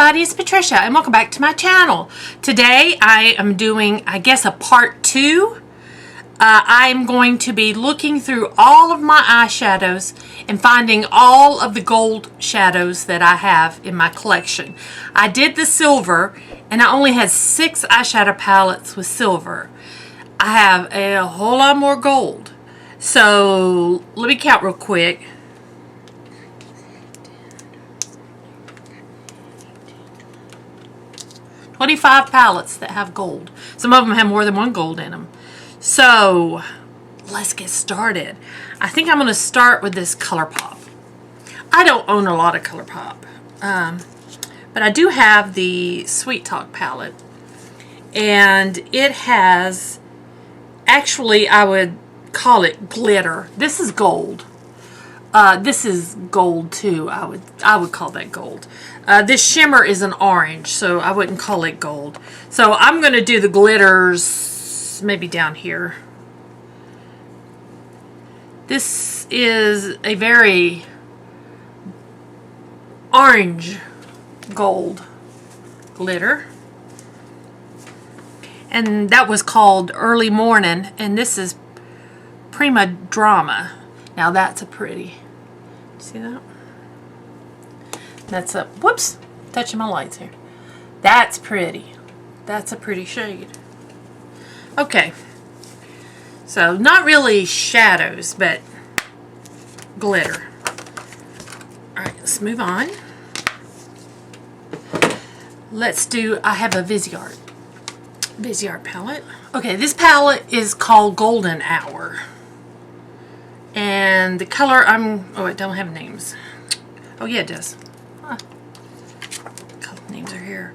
everybody, it's Patricia and welcome back to my channel. Today I am doing, I guess, a part 2. I'm going to be looking through all of my eyeshadows and finding all of the gold shadows that I have in my collection. I did the silver and I only had 6 eyeshadow palettes with silver. I have a whole lot more gold. So let me count real quick. 25 palettes that have gold. Some of them have more than one gold in them. So let's get started. I think I'm going to start with this ColourPop. I don't own a lot of ColourPop, but I do have the Sweet Talk palette, and it has, actually I would call it glitter. This is gold. This is gold too. I would call that gold. This shimmer is an orange, so I wouldn't call it gold. So I'm going to do the glitters maybe down here. This is a very orange gold glitter. And that was called Early Morning, and this is Prima Drama. Now that's a pretty, see that? That's a, whoops, touching my lights here. That's pretty. That's a pretty shade. Okay. So not really shadows, but glitter. Alright, let's move on. Let's do, I have a Viseart palette. Okay, this palette is called Golden Hour. And the color oh, it don't have names. Oh yeah, it does. Names are here.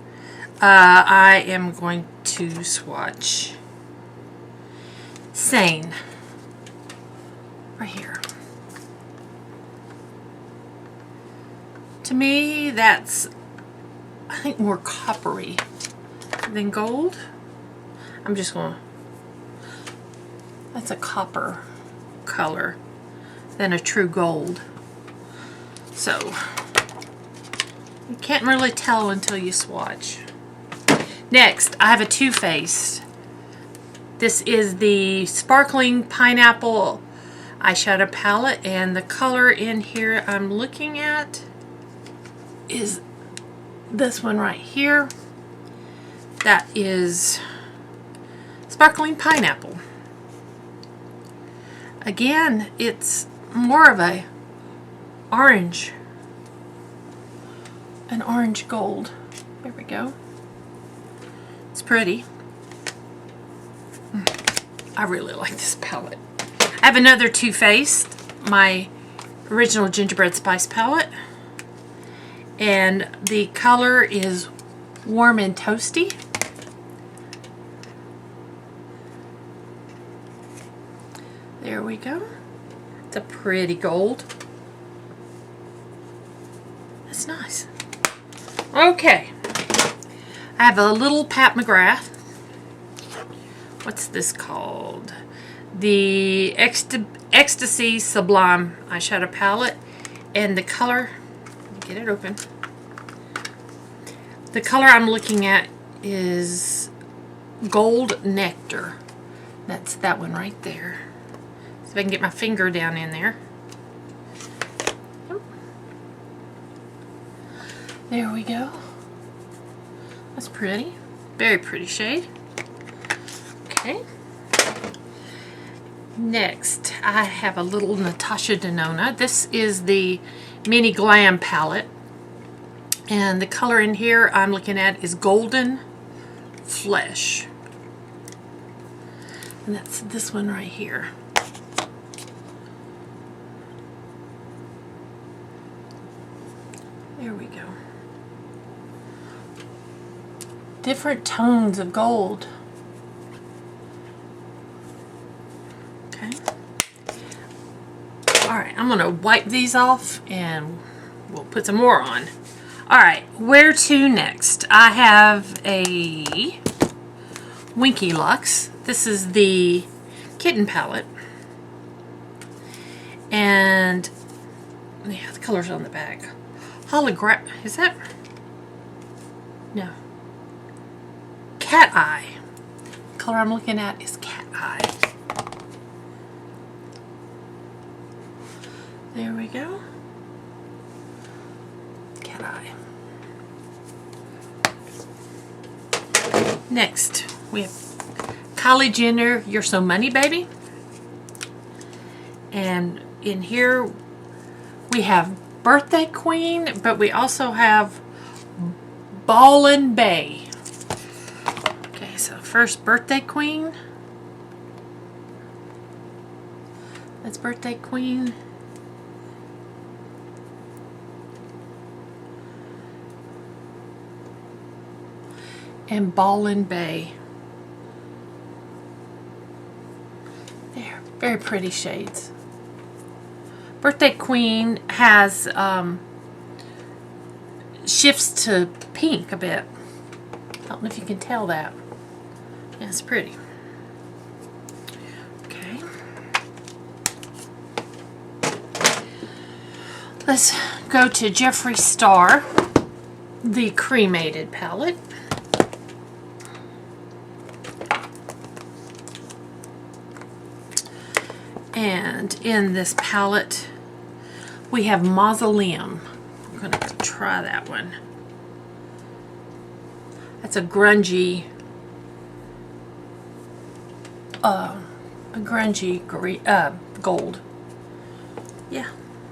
I am going to swatch Sane right here. To me, that's, I think, more coppery than gold. I'm just going to, that's a copper color than a true gold. So you can't really tell until you swatch. Next, I have a Too Faced. This is the Sparkling Pineapple eyeshadow palette, and the color in here I'm looking at is this one right here. That is Sparkling Pineapple. Again, it's more of a orange, an orange gold. There we go. It's pretty. I really like this palette. I have another Too Faced, my original Gingerbread Spice palette, and the color is Warm and Toasty. There we go. It's a pretty gold. That's nice. Okay. I have a little Pat McGrath. What's this called? The Ecstasy Sublime eyeshadow palette. And the color, let me get it open. The color I'm looking at is Gold Nectar. That's that one right there. If I can get my finger down in there. There we go. That's pretty. Very pretty shade. Okay. Next, I have a little Natasha Denona. This is the Mini Glam palette. And the color in here I'm looking at is Golden Flesh. And that's this one right here. There we go. Different tones of gold. Okay. Alright, I'm going to wipe these off and we'll put some more on. Alright, where to next? I have a Winky Lux. This is the Kitten palette. And yeah, the color's on the back. Hologram, is that? No. Cat Eye. The color I'm looking at is Cat Eye. There we go. Cat Eye. Next, we have Kylie Jenner, You're So Money Baby. And in here we have Birthday Queen, but we also have Ballin' Bay. Okay, so first Birthday Queen. That's Birthday Queen. And Ballin' Bay. There, very pretty shades. Birthday Queen has shifts to pink a bit. I don't know if you can tell that. Yeah, it's pretty. Okay. Let's go to Jeffree Star, the cremated palette. And in this palette, we have Mausoleum. I'm going to try that one. That's a grungy gold. Yeah,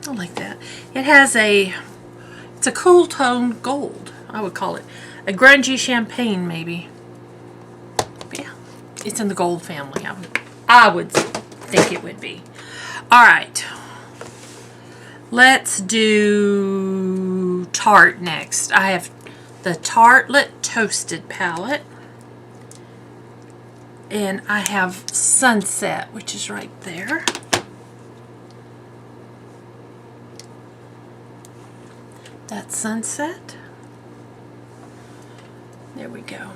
I like that. It has it's a cool tone gold, I would call it. A grungy champagne, maybe. Yeah, it's in the gold family. I would think it would be. All right, let's do Tarte next. I have the Tartelette Toasted palette, and I have Sunset, which is right there. That's Sunset. There we go.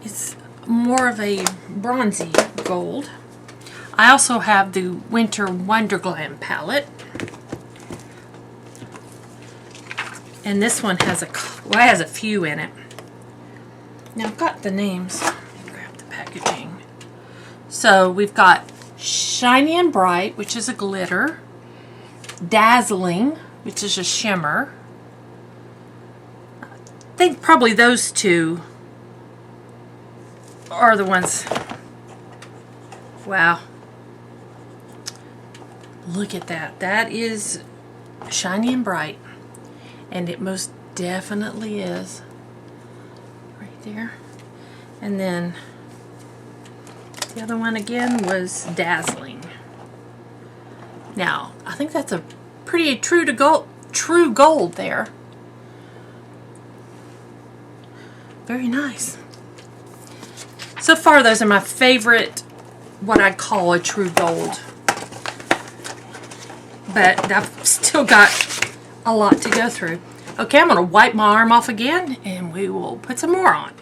It's more of a bronzy gold. I also have the Winter Wonderland palette. And this one has it has a few in it. Now I've got the names. Let me grab the packaging. So we've got Shiny and Bright, which is a glitter. Dazzling, which is a shimmer. I think probably those two are the ones. Wow. Look at that. That is Shiny and Bright. And it most definitely is. Right there. And then the other one again was Dazzling. Now, I think that's a pretty true gold there. Very nice. So far, those are my favorite, what I call a true gold. But I've still got a lot to go through. Okay, I'm going to wipe my arm off again, and we will put some more on.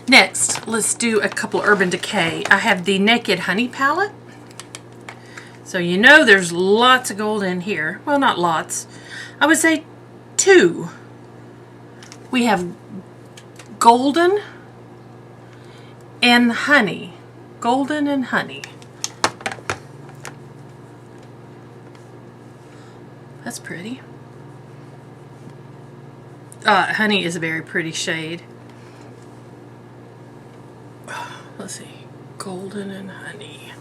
Next, let's do a couple Urban Decay. I have the Naked Honey palette. So you know there's lots of gold in here. Well, not lots. I would say 2. We have Golden and Honey. Golden and Honey. That's pretty. Honey is a very pretty shade. Let's see. Golden and Honey.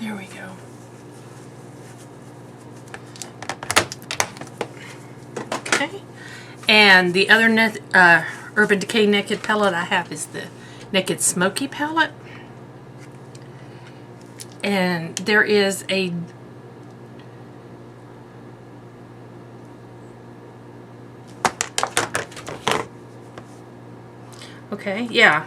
There we go. Okay. And the other Urban Decay Naked palette I have is the Naked Smoky palette. And there is a okay, yeah.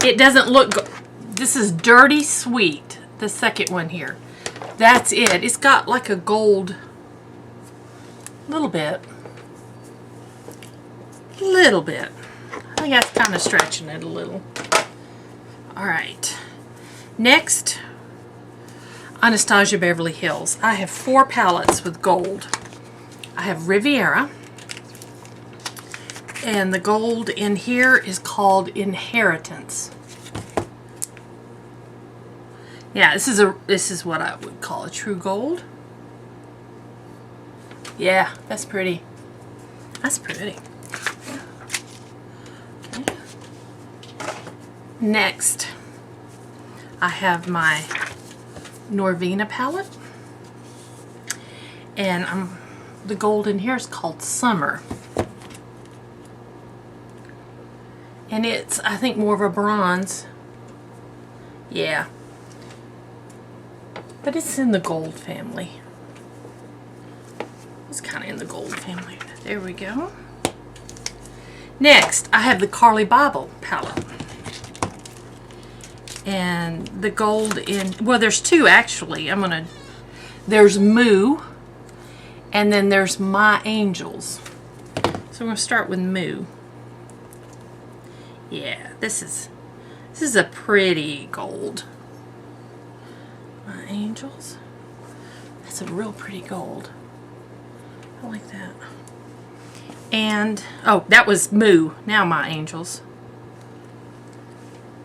It doesn't look this is Dirty Sweet, the second one here. That's it. It's got like a gold little bit. Little bit. I think that's kind of stretching it a little. Alright. Next, Anastasia Beverly Hills. I have 4 palettes with gold. I have Riviera. And the gold in here is called Inheritance. Yeah, this is what I would call a true gold. Yeah, that's pretty. That's pretty. Okay. Next, I have my Norvina palette. And the gold in here is called Summer. And it's, I think, more of a bronze. Yeah. But it's in the gold family. It's kind of in the gold family. There we go. Next, I have the Carly Bible palette. And the gold in, well, there's two actually. There's Moo, and then there's My Angels. So I'm going to start with Moo. Yeah, this is a pretty gold. My Angels. That's a real pretty gold. I like that. And, oh, that was Moo. Now My Angels.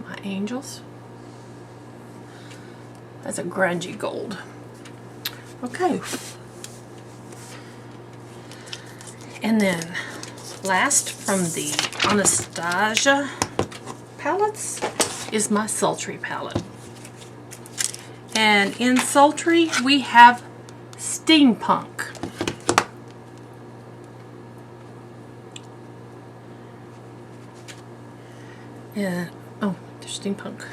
My Angels. That's a grungy gold. Okay. And then, last from the Anastasia palettes is my Sultry palette. And in Sultry, we have Steampunk. And, oh, there's Steampunk.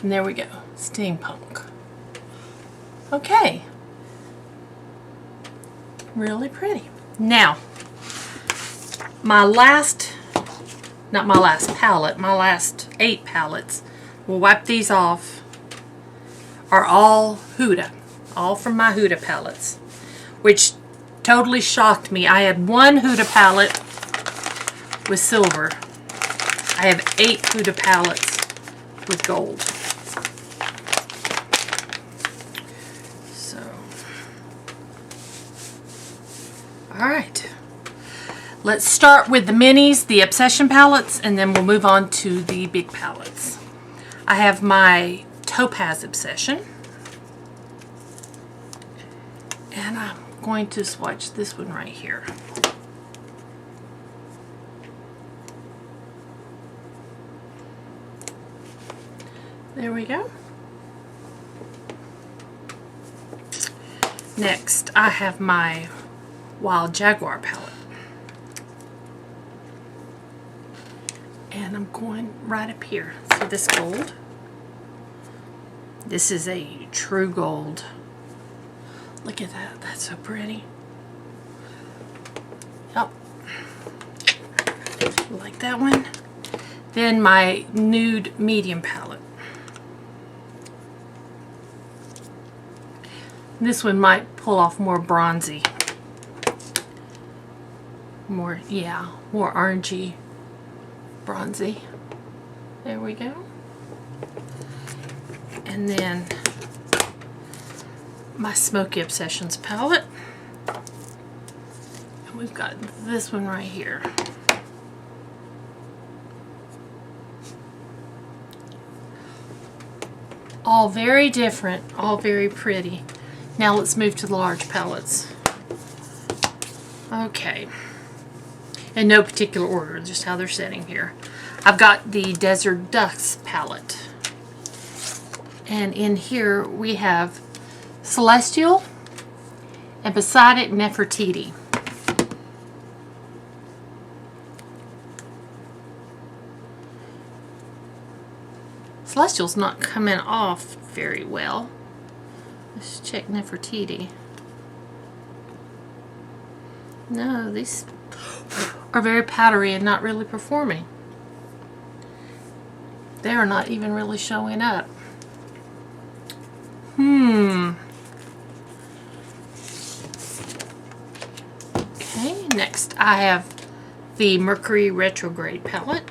And there we go, Steampunk. Okay. Really pretty. Now, my last palette, my last 8 palettes, we'll wipe these off, are all Huda. All from my Huda palettes, which totally shocked me. I had one Huda palette with silver. I have 8 Huda palettes with gold. So, alright. Let's start with the minis, the Obsession palettes, and then we'll move on to the big palettes. I have my Topaz Obsession. And I'm going to swatch this one right here. There we go. Next, I have my Wild Jaguar palette. And I'm going right up here. See this gold? This is a true gold. Look at that. That's so pretty. Yep. Like that one. Then my Nude Medium palette. This one might pull off more bronzy. More orangey, bronzy. There we go. And then my Smoky Obsessions palette. And we've got this one right here. All very different, all very pretty. Now let's move to the large palettes. Okay. In no particular order, just how they're sitting here. I've got the Desert Ducks palette. And in here we have Celestial, and beside it, Nefertiti. Celestial's not coming off very well. Let's check Nefertiti. No, these are very powdery and not really performing. They are not even really showing up. Okay, next I have the Mercury Retrograde palette.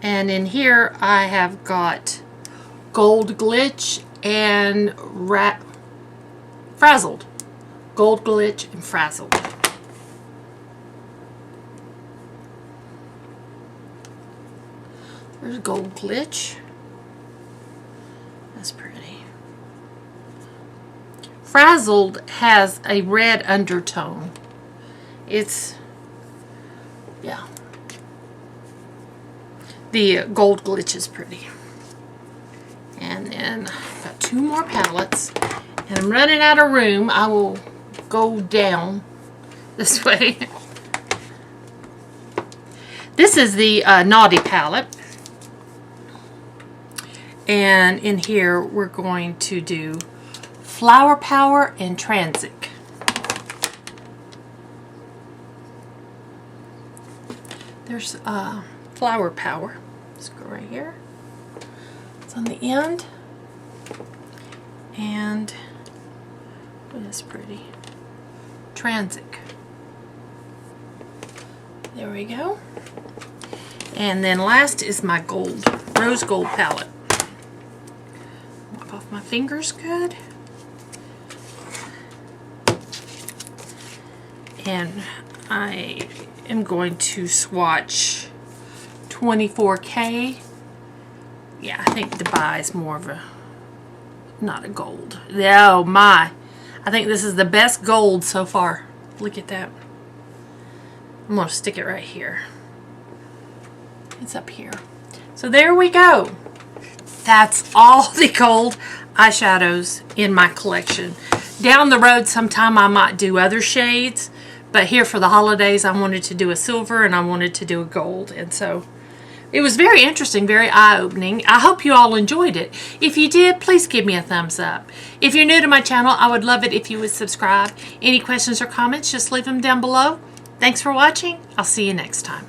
And in here I have got Gold Glitch and Frazzled. Gold Glitch and Frazzled. There's gold glitch. That's pretty. Frazzled has a red undertone. It's, yeah. The gold glitch is pretty. And then I've got 2 more palettes. And I'm running out of room. I will go down this way. This is the Naughty palette. And in here we're going to do Flower Power and Transit. There's Flower Power. Let's go right here. It's on the end. And it is pretty. Transit. There we go. And then last is my gold, rose gold palette. Wipe off my fingers good. And I am going to swatch 24K. Yeah, I think Dubai is more of a, not a gold. Oh my. I think this is the best gold so far. Look at that. I'm going to stick it right here. It's up here. So there we go. That's all the gold eyeshadows in my collection. Down the road sometime I might do other shades. But here for the holidays I wanted to do a silver and I wanted to do a gold. And so it was very interesting, very eye-opening. I hope you all enjoyed it. If you did, please give me a thumbs up. If you're new to my channel, I would love it if you would subscribe. Any questions or comments, just leave them down below. Thanks for watching. I'll see you next time.